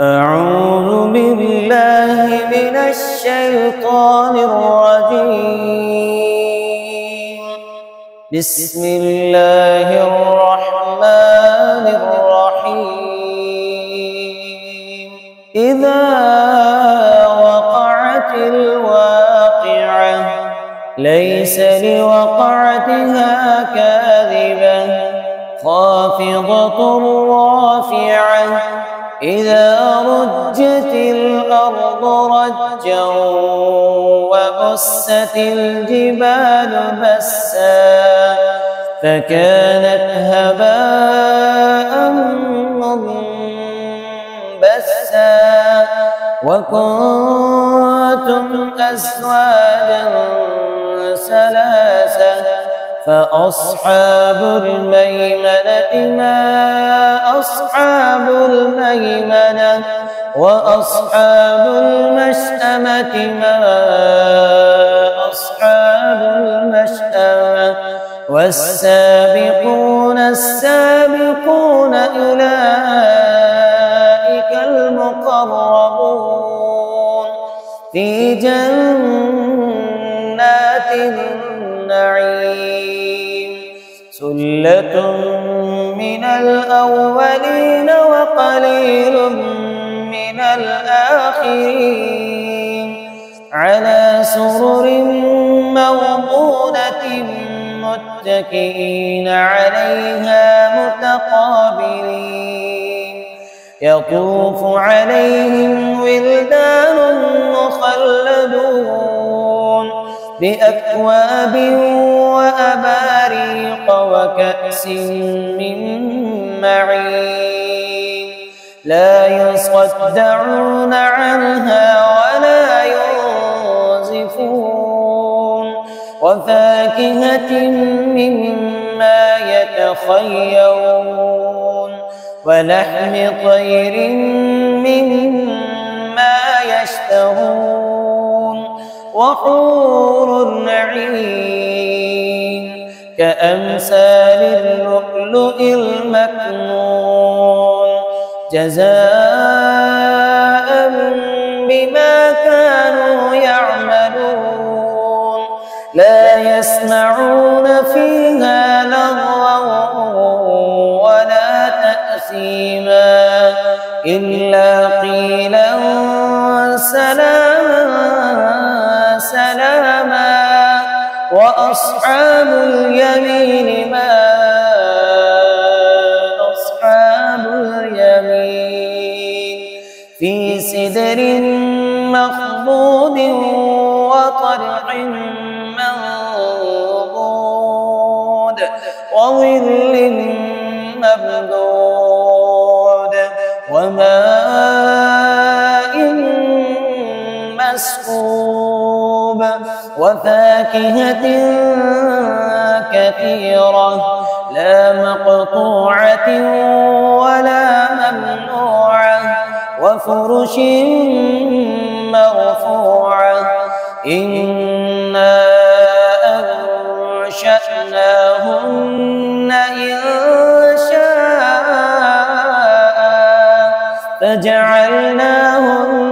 أعوذ بالله من الشيطان الرجيم. بسم الله الرحمن الرحيم. إذا وقعت الواقعة ليس لوقعتها كاذبة خافضة رافعة إذا رجت الأرض رجا وبست الجبال بسا فكانت هباء منبثا وكنتم أزواجا ثلاثة فأصحاب الميمنة ما أصحاب الميمنة وأصحاب المشأمة ما أصحاب المشأمة والسابقون السابقون أولئك المقربون في جنات النعيم ثلة من الأولين وقليل من الآخرين على سرر موضونة متكئين عليها متقابلين يطوف عليهم ولدان مخلدون بأكواب وأباريق وكأس من معين لا يصدعون عنها ولا ينزفون وفاكهة مما يتخيرون ولحم طير مما يشتهون وحور عين كأمثال اللؤلؤ المكنون جزاء بما كانوا يعملون لا يسمعون فيها لغوا ولا تأثيما إلا قيلا سلاما سلاما وأصحاب اليمين ما أصحاب اليمين في سدر مخضود وطلح منضود وظل ممدود وماء مسكوب وفاكهة كثيرة لا مقطوعة ولا ممنوعة وفرش مرفوعة إنا أنشأناهن إنشاء فجعلناهن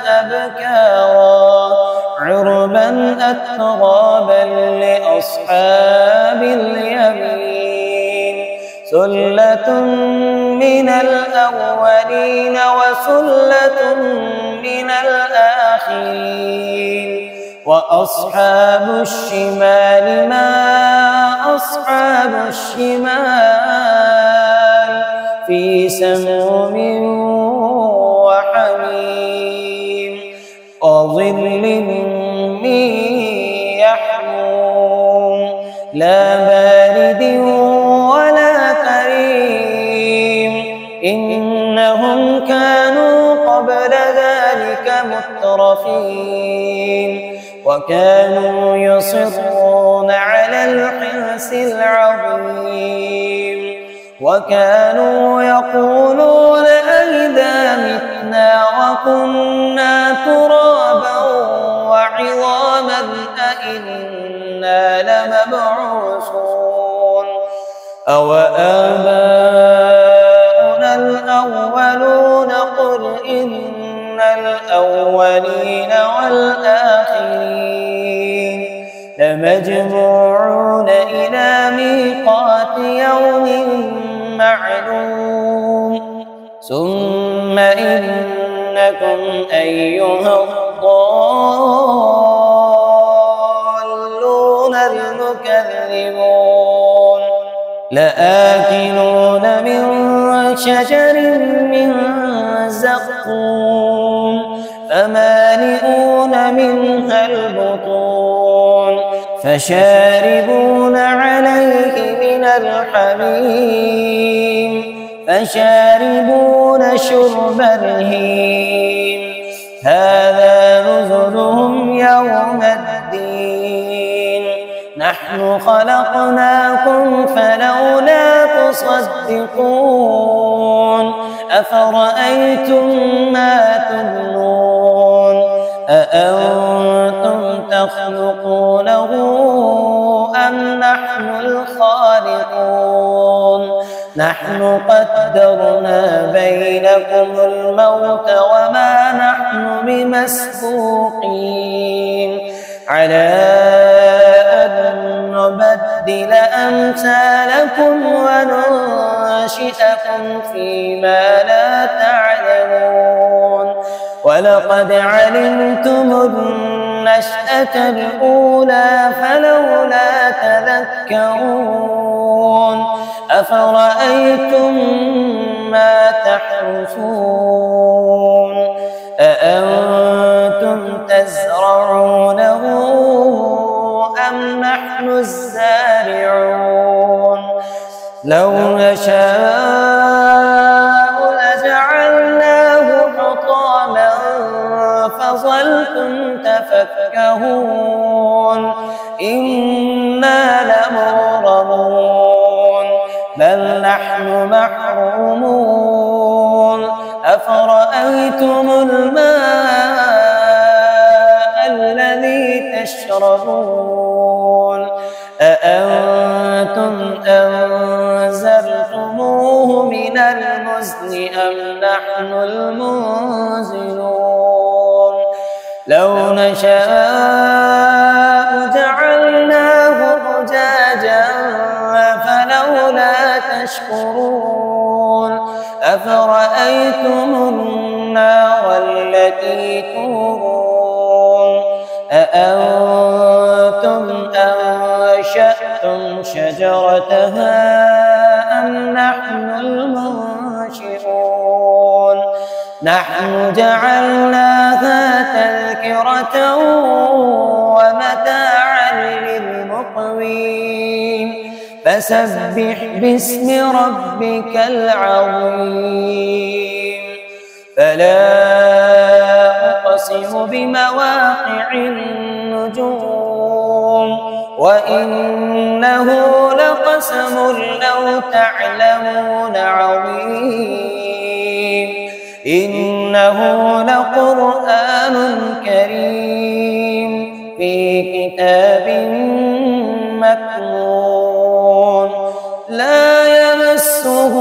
أبكارا عربا أترابا لأصحاب اليمين ثلة من الأولين وثلة من الآخرين وأصحاب الشمال ما أصحاب الشمال في سموم وحميم وظل من يحموم لا بارد ولا كريم إنهم كانوا قبل ذلك مترفين وكانوا يصرون على الحنث العظيم وكانوا يقولون أئذا متنا وكنا ترابا وعظاما أئنا لمبعوثون أو آباؤنا الأولون إن الأولين والآخرين لمجموعون إلى ميقات يوم معلوم ثم إنكم أيها الضالون المكذبون لآكلون من شجر من زقوم فمالئون منها البطون فشاربون عليه من الحميم فشاربون شرب الهيم هذا نزلهم يوم الدين نحن خلقناكم فلولا تصدقون أفرأيتم ما تمنون أأنتم تخلقونه أم نحن الخالقون نحن قدرنا بينكم الموت وما نحن بمسبوقين على أن نبدل أمثالكم وننشئكم فيما لا تعلمون ولقد علمتم النشأة الأولى فلولا تذكرون أفرأيتم ما تحرثون أأنتم تزرعونه أم نحن الزارعون لو نشاء لجعلناه حطاما فظلتم تفكهون إنا لمغرمون بل نحن محرومون أفرأيتم الماء الذي تشربون أأنتم أنزلتموه من المزن أم نحن المنزلون لو نشاء جعلناه أجاجا فلولا تشكرون أفرأيتم النار التي تورون أأنتم أنشأتم شجرتها أم نحن المنشئون نحن جعلناها تذكرة ومتاعا للمقوين فسبح باسم ربك العظيم فلا أقسم بمواقع النجوم وإنه لقسم لو تعلمون عظيم إنه لقرآن كريم في كتاب مكنون لا يمسه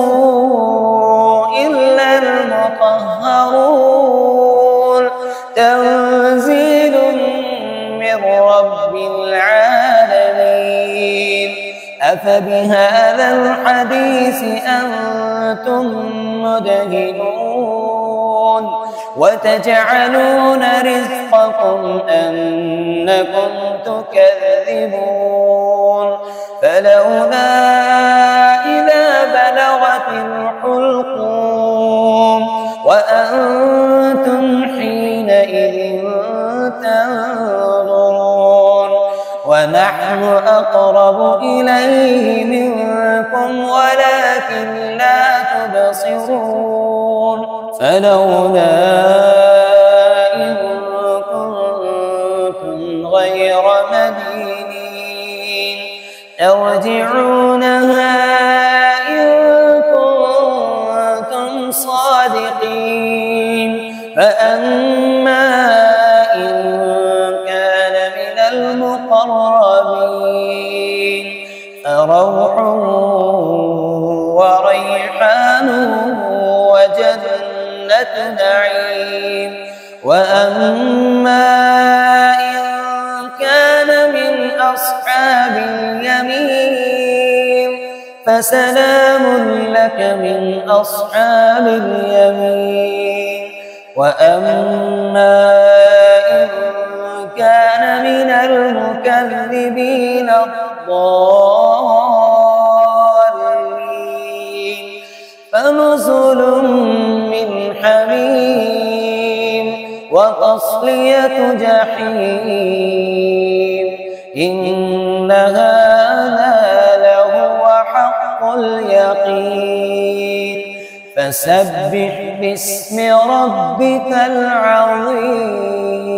إلا المطهرون تنزيل من رب العالمين أفبهذا الحديث أنتم مدهنون وتجعلون رزقكم أنكم تكذبون فلولا إذا بلغت الحلقوم وأنتم حينئذ تنظرون ونحن أقرب إليه منكم ولكن لا تبصرون فلولا إن كنتم غير مدينين ترجعونها إن كنتم صادقين فأما إن كان من المقربين فروح وريحان وجنة جنة نعيم. وأما إن كان من أصحاب اليمين فسلام لك من أصحاب اليمين. وأما إن كان من المكذبين الضالين فنزل من حميم وتصلية جحيم. إن هذا لهو حق اليقين. فسبح باسم ربك العظيم.